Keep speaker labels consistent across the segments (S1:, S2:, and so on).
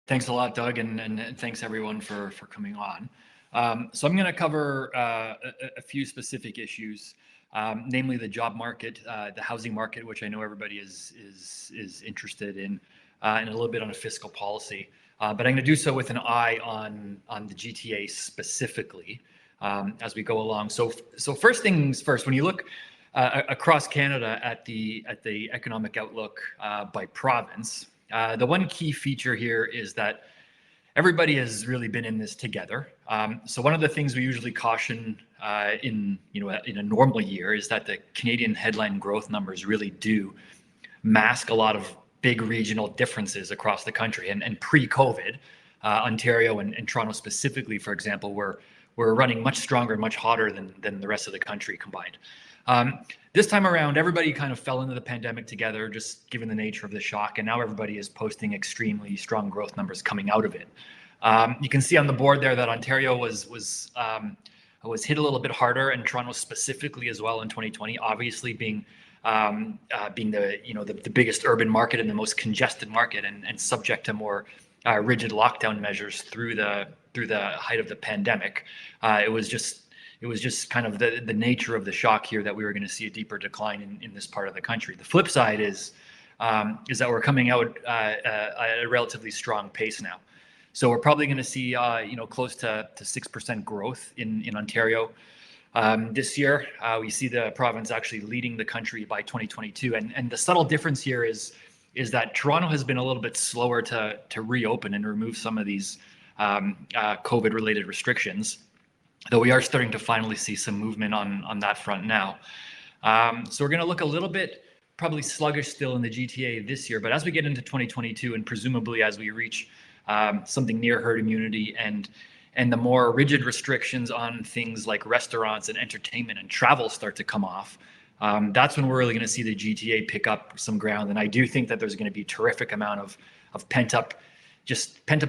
S1: Thanks a lot, Doug, and thanks everyone for coming on. So I'm going to cover a few specific issues, namely the job market, the housing market, which I know everybody is interested in, and a little bit on a fiscal policy. But I'm going to do so with an eye on the GTA specifically as we go along. So first things first, when you look across Canada at the economic outlook by province. The one key feature here is that everybody has really been in this together. So one of the things we usually caution in a normal year is that the Canadian headline growth numbers really do mask a lot of big regional differences across the country. And pre-COVID, Ontario and Toronto specifically, for example, were running much stronger and much hotter than the rest of the country combined. This time around, everybody kind of fell into the pandemic together, just given the nature of the shock, and now everybody is posting extremely strong growth numbers coming out of it. You can see on the board there that Ontario was hit a little bit harder, and Toronto specifically as well in 2020, obviously being the biggest urban market and the most congested market, and subject to more rigid lockdown measures through the height of the pandemic. It was just kind of the nature of the shock here that we were going to see a deeper decline in this part of the country. The flip side is that we're coming out at a relatively strong pace now. So we're probably going to see close to 6% growth in Ontario this year. We see the province actually leading the country by 2022, and the subtle difference here is that Toronto has been a little bit slower to reopen and remove some of these COVID-related restrictions, though we are starting to finally see some movement on that front now. So we're going to look a little bit probably sluggish still in the GTA this year, but as we get into 2022 and presumably as we reach something near herd immunity and the more rigid restrictions on things like restaurants and entertainment and travel start to come off, that's when we're really going to see the GTA pick up some ground. And I do think that there's going to be a terrific amount of pent-up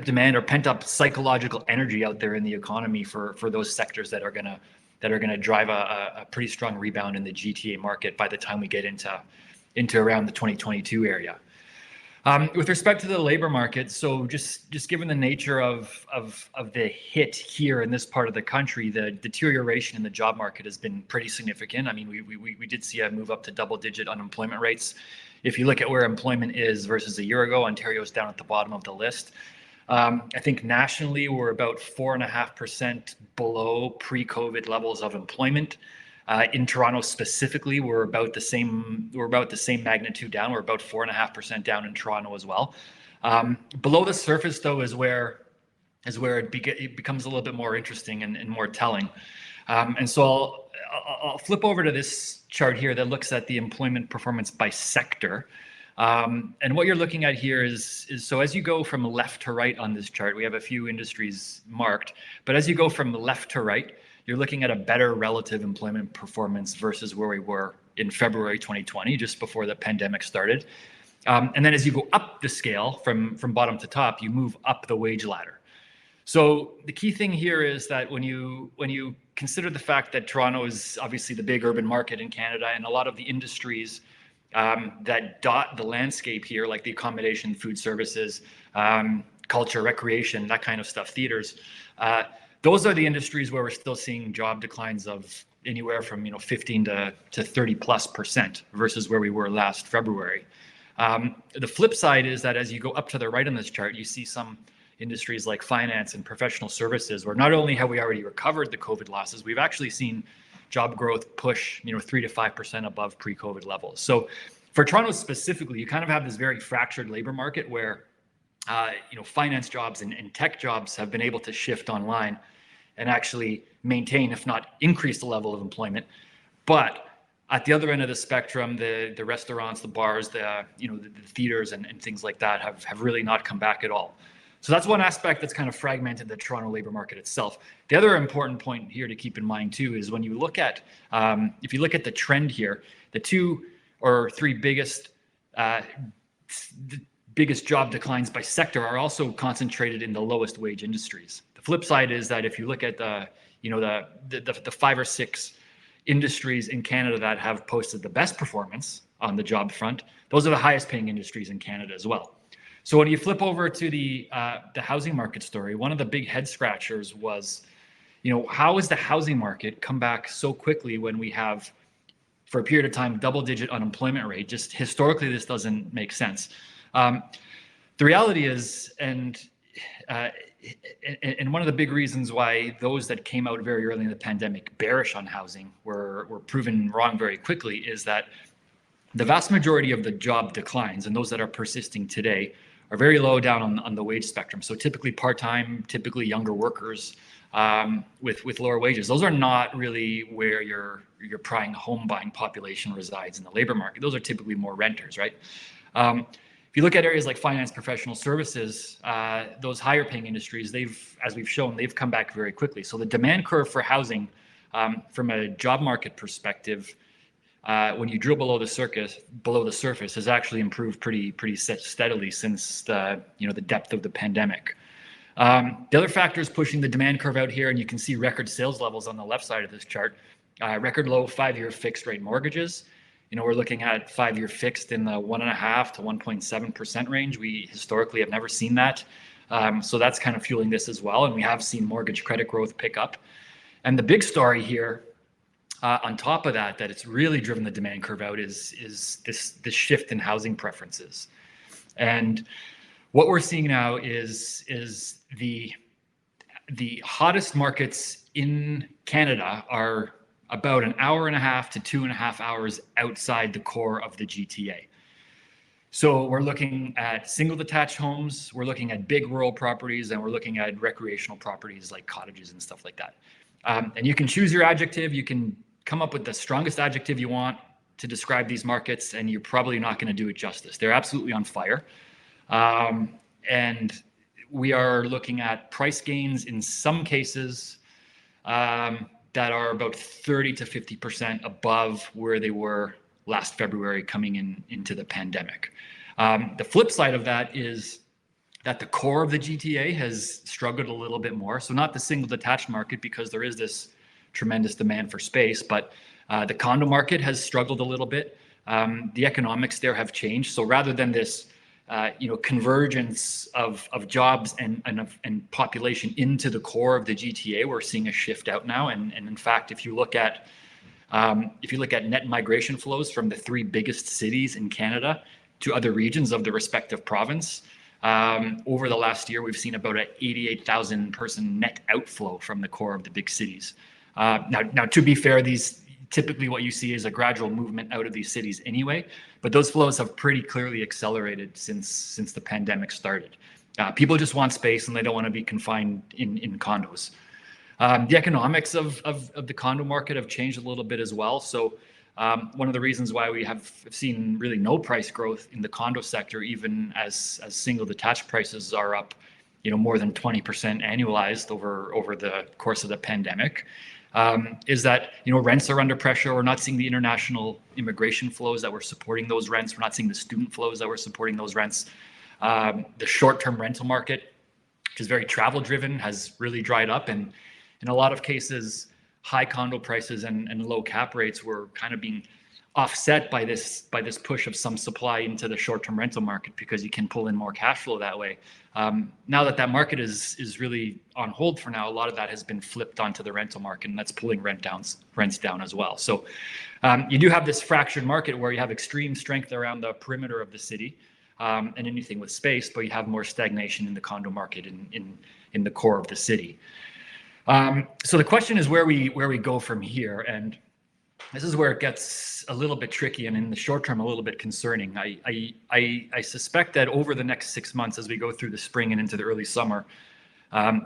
S1: demand or pent-up psychological energy out there in the economy for those sectors that are going to drive a pretty strong rebound in the GTA market by the time we get into around the 2022 area. With respect to the labor market, so just given the nature of the hit here in this part of the country, the deterioration in the job market has been pretty significant. I mean, we did see a move up to double-digit unemployment rates. If you look at where employment is versus a year ago, Ontario is down at the bottom of the list. I think nationally we're about 4.5% below pre-COVID levels of employment. In Toronto specifically, we're about the same magnitude down. We're about 4.5% down in Toronto as well. Below the surface, though, is where it becomes a little bit more interesting and more telling. And so I'll flip over to this chart here that looks at the employment performance by sector. And what you're looking at here is so as you go from left to right on this chart, we have a few industries marked, but as you go from left to right, you're looking at a better relative employment performance versus where we were in February 2020, just before the pandemic started. And then as you go up the scale from bottom to top, you move up the wage ladder. So the key thing here is that when you consider the fact that Toronto is obviously the big urban market in Canada, and a lot of the industries that dot the landscape here, like the accommodation, food services, culture, recreation, that kind of stuff, theaters, those are the industries where we're still seeing job declines of anywhere from 15 to 30+% versus where we were last February. The flip side is that as you go up to the right on this chart, you see some industries like finance and professional services, where not only have we already recovered the COVID losses, we've actually seen job growth push 3 to 5% above pre-COVID levels. So for Toronto specifically, you kind of have this very fractured labor market where finance jobs and tech jobs have been able to shift online and actually maintain, if not increase, the level of employment. But at the other end of the spectrum, the restaurants, the bars, the theaters and things like that have really not come back at all. So that's one aspect that's kind of fragmented the Toronto labor market itself. The other important point here to keep in mind too is when you look at, if you look at the trend here, the 2 or 3 biggest job declines by sector are also concentrated in the lowest wage industries. The flip side is that if you look at the 5 or 6 industries in Canada that have posted the best performance on the job front, those are the highest paying industries in Canada as well. So when you flip over to the housing market story, one of the big head scratchers was, how has the housing market come back so quickly when we have, for a period of time, double-digit unemployment rate? Just historically, this doesn't make sense. The reality is, and one of the big reasons why those that came out very early in the pandemic bearish on housing were proven wrong very quickly, is that the vast majority of the job declines, and those that are persisting today, are very low down on the wage spectrum. So typically part-time, typically younger workers with lower wages. Those are not really where your prime home buying population resides in the labor market. Those are typically more renters, right? If you look at areas like finance, professional services, those higher paying industries, as we've shown, they've come back very quickly. So the demand curve for housing from a job market perspective, when you drill below the surface, has actually improved pretty steadily since the depth of the pandemic. The other factors pushing the demand curve out here, and you can see record sales levels on the left side of this chart, record low 5-year fixed rate mortgages. We're looking at 5-year fixed in the 1.5% to 1.7% range. We historically have never seen that. So that's kind of fueling this as well. And we have seen mortgage credit growth pick up. And the big story here, on top of that it's really driven the demand curve out is this shift in housing preferences. And what we're seeing now is the hottest markets in Canada are about 1.5 hours to 2.5 hours outside the core of the GTA. So we're looking at single detached homes, we're looking at big rural properties, and we're looking at recreational properties like cottages and stuff like that. And you can choose your adjective, you can come up with the strongest adjective you want to describe these markets, and you're probably not going to do it justice. They're absolutely on fire. And we are looking at price gains in some cases that are about 30 to 50% above where they were last February coming into the pandemic. The flip side of that is that the core of the GTA has struggled a little bit more. So not the single detached market, because there is this tremendous demand for space, but the condo market has struggled a little bit. The economics there have changed. So rather than this convergence of jobs and population into the core of the GTA, we're seeing a shift out now. And in fact, if you look at net migration flows from the 3 biggest cities in Canada to other regions of the respective province, over the last year, we've seen about an 88,000 person net outflow from the core of the big cities. Now, to be fair, these typically what you see is a gradual movement out of these cities anyway, but those flows have pretty clearly accelerated since the pandemic started. People just want space and they don't want to be confined in condos. The economics of the condo market have changed a little bit as well. So one of the reasons why we have seen really no price growth in the condo sector, even as single detached prices are up, more than 20% annualized over the course of the pandemic, is that rents are under pressure. We're not seeing the international immigration flows that were supporting those rents. We're not seeing the student flows that were supporting those rents. The short-term rental market, which is very travel-driven, has really dried up, and in a lot of cases, high condo prices and low cap rates were kind of being offset by this push of some supply into the short-term rental market, because you can pull in more cash flow that way. Now that market is really on hold for now, a lot of that has been flipped onto the rental market, and that's pulling rents down as well. So you do have this fractured market where you have extreme strength around the perimeter of the city and anything with space, but you have more stagnation in the condo market in the core of the city. So the question is where we go from here, and this is where it gets a little bit tricky, and in the short term a little bit concerning. I suspect that over the next 6 months, as we go through the spring and into the early summer,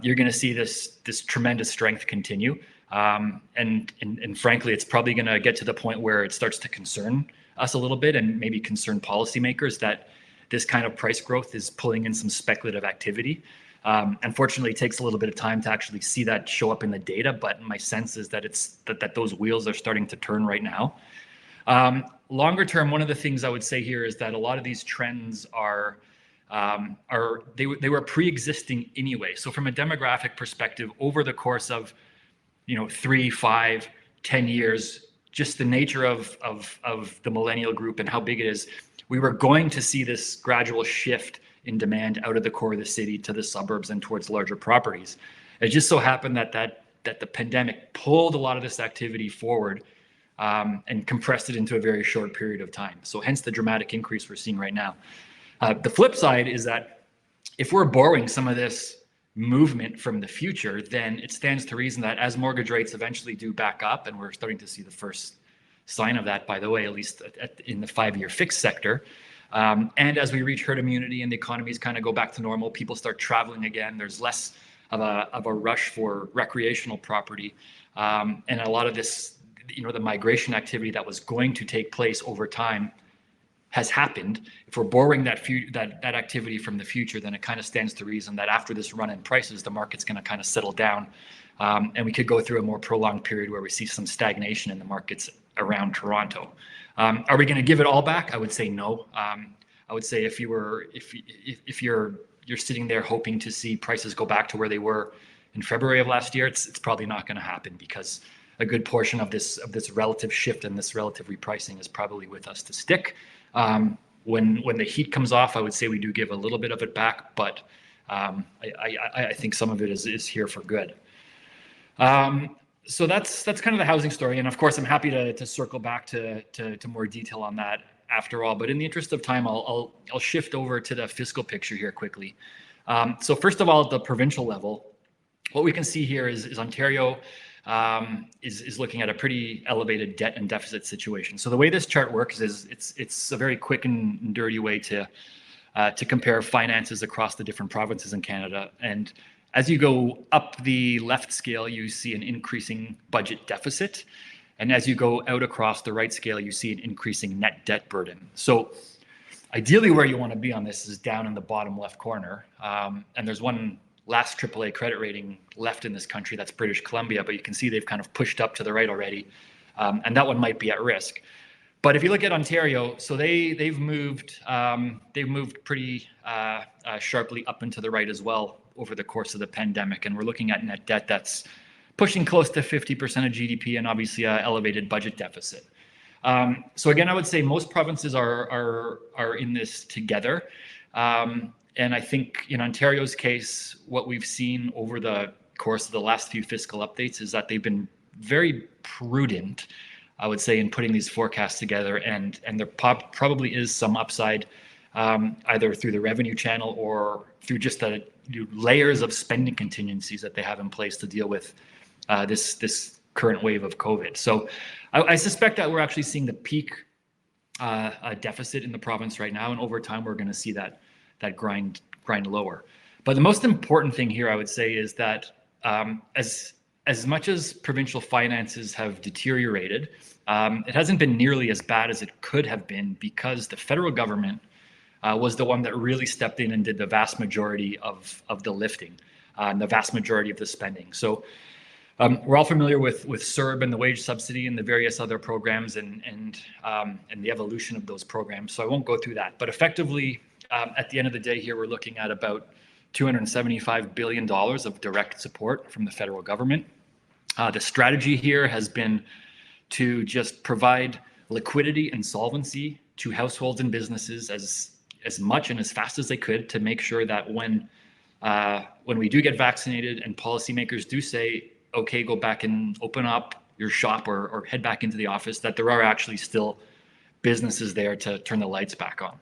S1: you're going to see this tremendous strength continue, and frankly, it's probably going to get to the point where it starts to concern us a little bit, and maybe concern policymakers, that this kind of price growth is pulling in some speculative activity. Unfortunately, it takes a little bit of time to actually see that show up in the data, but my sense is that that those wheels are starting to turn right now. Longer term, one of the things I would say here is that a lot of these trends they were pre-existing anyway. So from a demographic perspective, over the course of 3, 5, 10 years, just the nature of the millennial group and how big it is, we were going to see this gradual shift in demand out of the core of the city to the suburbs and towards larger properties. It just so happened that the pandemic pulled a lot of this activity forward and compressed it into a very short period of time. So hence the dramatic increase we're seeing right now. The flip side is that if we're borrowing some of this movement from the future, then it stands to reason that as mortgage rates eventually do back up, and we're starting to see the first sign of that, by the way, at least in the 5-year fixed sector, and as we reach herd immunity and the economies kind of go back to normal, people start traveling again, there's less of a rush for recreational property, and a lot of this, the migration activity that was going to take place over time has happened. If we're borrowing that activity from the future, then it kind of stands to reason that after this run in prices, the market's going to kind of settle down, and we could go through a more prolonged period where we see some stagnation in the markets around Toronto. Are we going to give it all back? I would say no. I would say if you're sitting there hoping to see prices go back to where they were in February of last year, it's probably not going to happen, because a good portion of this relative shift and this relative repricing is probably with us to stick. When the heat comes off, I would say we do give a little bit of it back, but I think some of it is here for good. So that's kind of the housing story, and of course I'm happy to circle back to more detail on that after all. But in the interest of time, I'll shift over to the fiscal picture here quickly. So first of all, at the provincial level, what we can see here is Ontario is looking at a pretty elevated debt and deficit situation. So the way this chart works is it's a very quick and dirty way to compare finances across the different provinces in Canada. And as you go up the left scale, you see an increasing budget deficit. And as you go out across the right scale, you see an increasing net debt burden. So ideally where you want to be on this is down in the bottom left corner. And there's one last AAA credit rating left in this country, that's British Columbia, but you can see they've kind of pushed up to the right already, and that one might be at risk. But if you look at Ontario, so they've moved pretty sharply up and to the right as well over the course of the pandemic, and we're looking at net debt that's pushing close to 50% of GDP, and obviously an elevated budget deficit. So again, I would say most provinces are in this together. And I think in Ontario's case, what we've seen over the course of the last few fiscal updates is that they've been very prudent, I would say, in putting these forecasts together. And there probably is some upside, either through the revenue channel or through just the layers of spending contingencies that they have in place to deal with this current wave of COVID. So I suspect that we're actually seeing the peak deficit in the province right now. And over time, we're going to see that grind lower. But the most important thing here, I would say, is that as much as provincial finances have deteriorated, it hasn't been nearly as bad as it could have been, because the federal government was the one that really stepped in and did the vast majority of the lifting, and the vast majority of the spending. So we're all familiar with CERB and the wage subsidy and the various other programs and the evolution of those programs. So I won't go through that. But effectively, at the end of the day here, we're looking at about $275 billion of direct support from the federal government. The strategy here has been to just provide liquidity and solvency to households and businesses as much and as fast as they could, to make sure that when we do get vaccinated and policymakers do say, okay, go back and open up your shop or head back into the office, that there are actually still businesses there to turn the lights back on.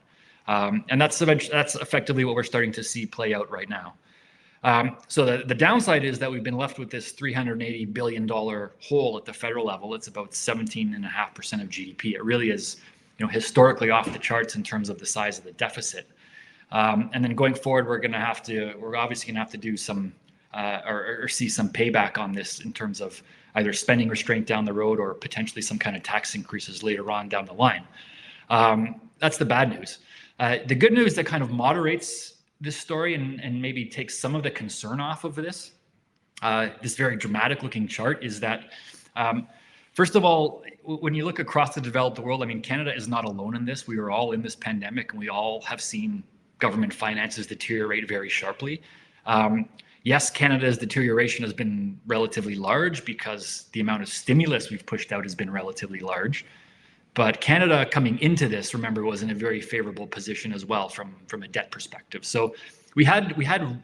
S1: And that's effectively what we're starting to see play out right now. So the downside is that we've been left with this $380 billion hole at the federal level. It's about 17.5% of GDP. It really is, historically off the charts in terms of the size of the deficit. And then going forward, we're obviously gonna have to do some or see some payback on this in terms of either spending restraint down the road or potentially some kind of tax increases later on down the line. That's the bad news. The good news that kind of moderates this story and maybe takes some of the concern off of this very dramatic looking chart is that, first of all, when you look across the developed world, I mean, Canada is not alone in this. We are all in this pandemic, and we all have seen government finances deteriorate very sharply. Yes, Canada's deterioration has been relatively large because the amount of stimulus we've pushed out has been relatively large. But Canada coming into this, remember, was in a very favorable position as well from a debt perspective. So we had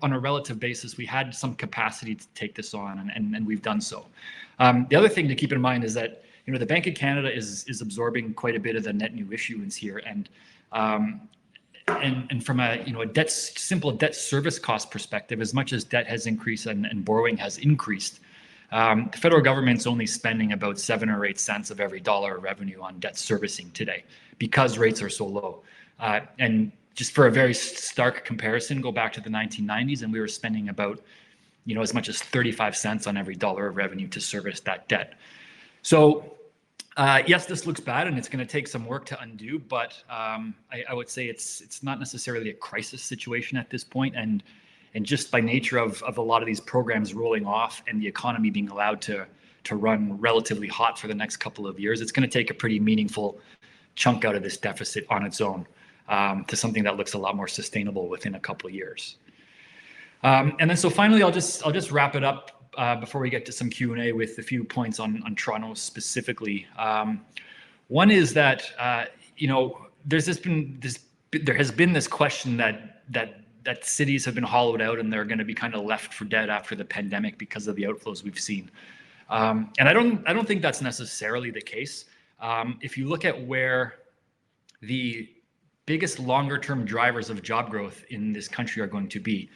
S1: on a relative basis, we had some capacity to take this on, and we've done so. The other thing to keep in mind is that the Bank of Canada is absorbing quite a bit of the net new issuance here, and from a simple debt service cost perspective, as much as debt has increased and borrowing has increased, the federal government's only spending about 7 or 8 cents of every dollar of revenue on debt servicing today because rates are so low. And just for a very stark comparison, go back to the 1990s, and we were spending about as much as 35 cents on every dollar of revenue to service that debt. So yes, this looks bad, and it's going to take some work to undo, but I would say it's not necessarily a crisis situation at this point, and just by nature of a lot of these programs rolling off and the economy being allowed to run relatively hot for the next couple of years, it's going to take a pretty meaningful chunk out of this deficit on its own to something that looks a lot more sustainable within a couple of years. And then so finally, I'll just wrap it up before we get to some Q&A with a few points on Toronto specifically. One is that there has been this question that cities have been hollowed out and they're going to be kind of left for dead after the pandemic because of the outflows we've seen. And I don't think that's necessarily the case. If you look at where the biggest longer-term drivers of job growth in this country are going to be,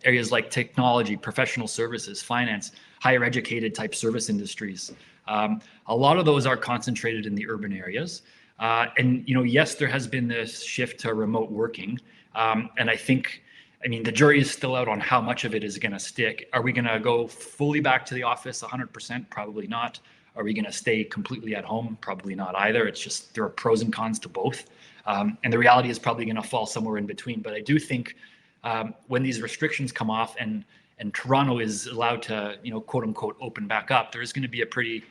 S1: areas like technology, professional services, finance, higher educated type service industries. A lot of those are concentrated in the urban areas. And yes, there has been this shift to remote working. And I think, the jury is still out on how much of it is going to stick. Are we going to go fully back to the office 100%? Probably not. Are we going to stay completely at home? Probably not either. It's just there are pros and cons to both. And the reality is probably going to fall somewhere in between. But I do think when these restrictions come off and Toronto is allowed to, quote unquote, open back up, there is going to be a pretty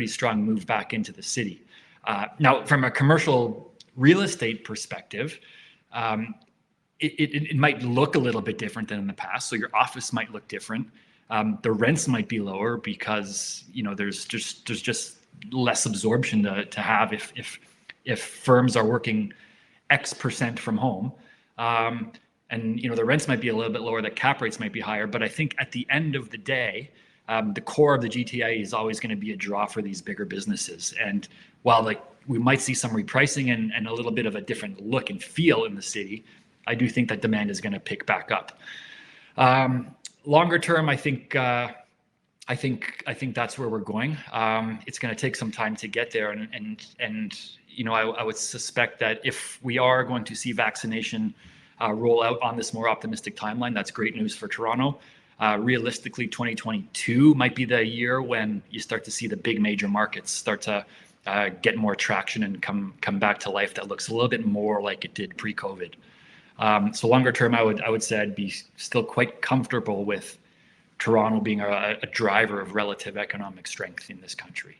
S1: strong move back into the city. Now, from a commercial real estate perspective, it might look a little bit different than in the past. So your office might look different. The rents might be lower because there's just less absorption to have if firms are working X percent from home. And the rents might be a little bit lower, the cap rates might be higher, but I think at the end of the day, the core of the GTA is always going to be a draw for these bigger businesses. And while we might see some repricing and a little bit of a different look and feel in the city, I do think that demand is going to pick back up. Longer term, I think that's where we're going. It's going to take some time to get there, and I would suspect that if we are going to see vaccination roll out on this more optimistic timeline, that's great news for Toronto. Realistically, 2022 might be the year when you start to see the big major markets start to get more traction and come back to life that looks a little bit more like it did pre-COVID. So longer term, I would say I'd be still quite comfortable with Toronto being a driver of relative economic strength in this country.